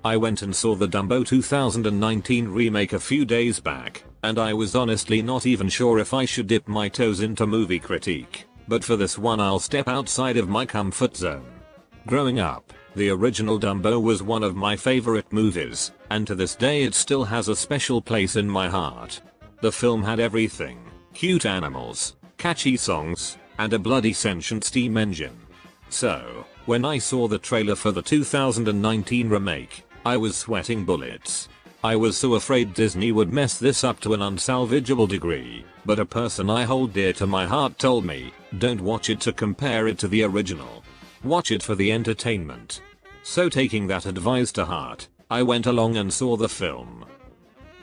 I went and saw the Dumbo 2019 remake a few days back, and I was honestly not even sure if I should dip my toes into movie critique, but for this one I'll step outside of my comfort zone. Growing up, the original Dumbo was one of my favorite movies, and to this day it still has a special place in my heart. The film had everything: cute animals, catchy songs, and a bloody sentient steam engine. So, when I saw the trailer for the 2019 remake, I was sweating bullets. I was so afraid Disney would mess this up to an unsalvageable degree, but a person I hold dear to my heart told me, don't watch it to compare it to the original. Watch it for the entertainment. So taking that advice to heart, I went along and saw the film.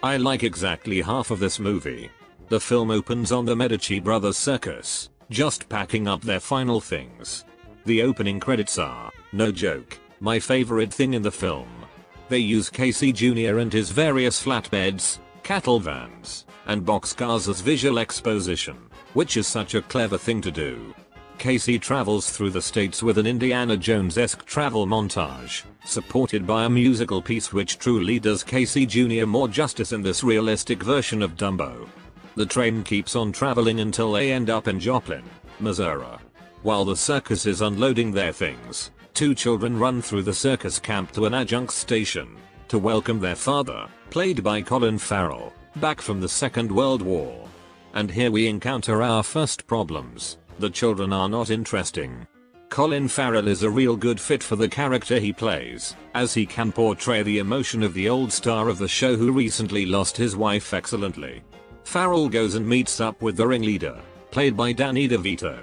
I like exactly half of this movie. The film opens on the Medici brothers circus, just packing up their final things. The opening credits are, no joke, my favorite thing in the film. They use Casey Jr. and his various flatbeds, cattle vans, and boxcars as visual exposition, which is such a clever thing to do. Casey travels through the states with an Indiana Jones-esque travel montage, supported by a musical piece which truly does Casey Jr. more justice in this realistic version of Dumbo. The train keeps on traveling until they end up in Joplin, Missouri. While the circus is unloading their things, two children run through the circus camp to an adjunct station to welcome their father, played by Colin Farrell, back from the Second World War. And here we encounter our first problems. The children are not interesting. Colin Farrell is a real good fit for the character he plays, as he can portray the emotion of the old star of the show who recently lost his wife excellently. Farrell goes and meets up with the ringleader, played by Danny DeVito.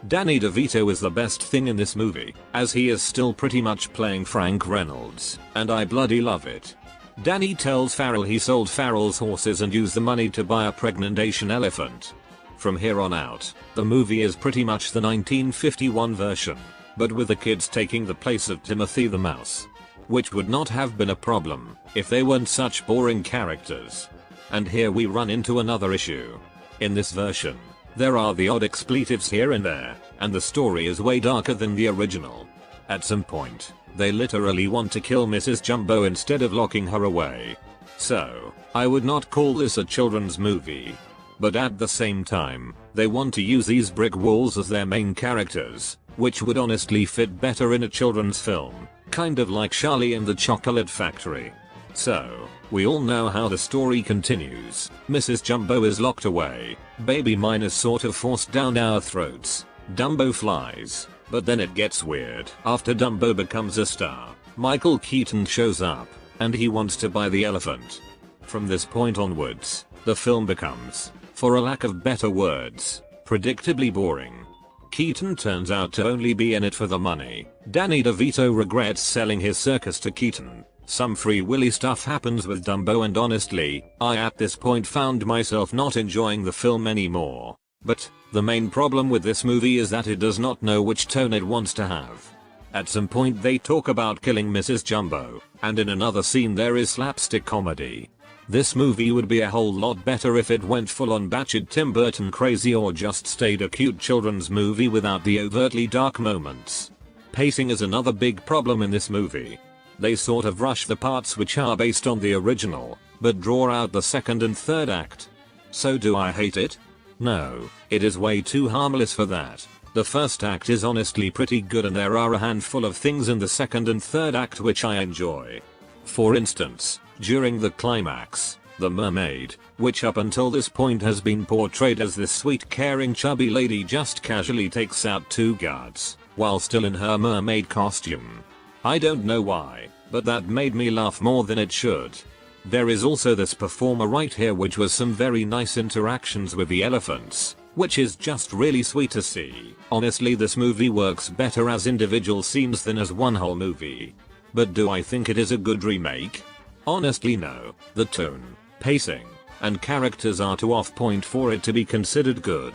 Danny DeVito is the best thing in this movie, as he is still pretty much playing Frank Reynolds, and I bloody love it. Danny tells Farrell he sold Farrell's horses and used the money to buy a pregnant Asian elephant. From here on out, the movie is pretty much the 1951 version, but with the kids taking the place of Timothy the Mouse. Which would not have been a problem if they weren't such boring characters. And here we run into another issue. In this version, there are the odd expletives here and there, and the story is way darker than the original. At some point, they literally want to kill Mrs. Jumbo instead of locking her away. So, I would not call this a children's movie. But at the same time, they want to use these brick walls as their main characters, which would honestly fit better in a children's film, kind of like Charlie and the Chocolate Factory. So, we all know how the story continues. Mrs. Jumbo is locked away, Baby Mine is sort of forced down our throats, Dumbo flies, but then it gets weird. After Dumbo becomes a star, Michael Keaton shows up, and he wants to buy the elephant. From this point onwards, the film becomes, for a lack of better words, predictably boring. Keaton turns out to only be in it for the money. Danny DeVito regrets selling his circus to Keaton. Some Free Willy stuff happens with Dumbo, and honestly, I at this point found myself not enjoying the film anymore. But, the main problem with this movie is that it does not know which tone it wants to have. At some point they talk about killing Mrs. Jumbo, and in another scene there is slapstick comedy. This movie would be a whole lot better if it went full on batshit Tim Burton crazy or just stayed a cute children's movie without the overtly dark moments. Pacing is another big problem in this movie. They sort of rush the parts which are based on the original, but draw out the second and third act. So do I hate it? No, it is way too harmless for that. The first act is honestly pretty good, and there are a handful of things in the second and third act which I enjoy. For instance, during the climax, the mermaid, which up until this point has been portrayed as this sweet caring chubby lady, just casually takes out two guards, while still in her mermaid costume. I don't know why, but that made me laugh more than it should. There is also this performer right here which was some very nice interactions with the elephants, which is just really sweet to see. Honestly, this movie works better as individual scenes than as one whole movie. But do I think it is a good remake? Honestly no. The tone, pacing, and characters are too off point for it to be considered good.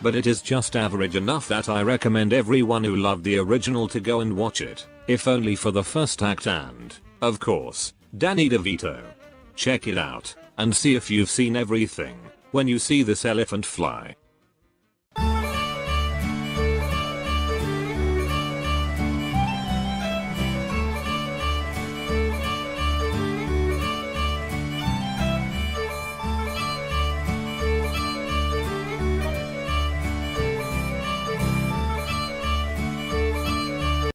But it is just average enough that I recommend everyone who loved the original to go and watch it, if only for the first act and, of course, Danny DeVito. Check it out, and see if you've seen everything, when you see this elephant fly.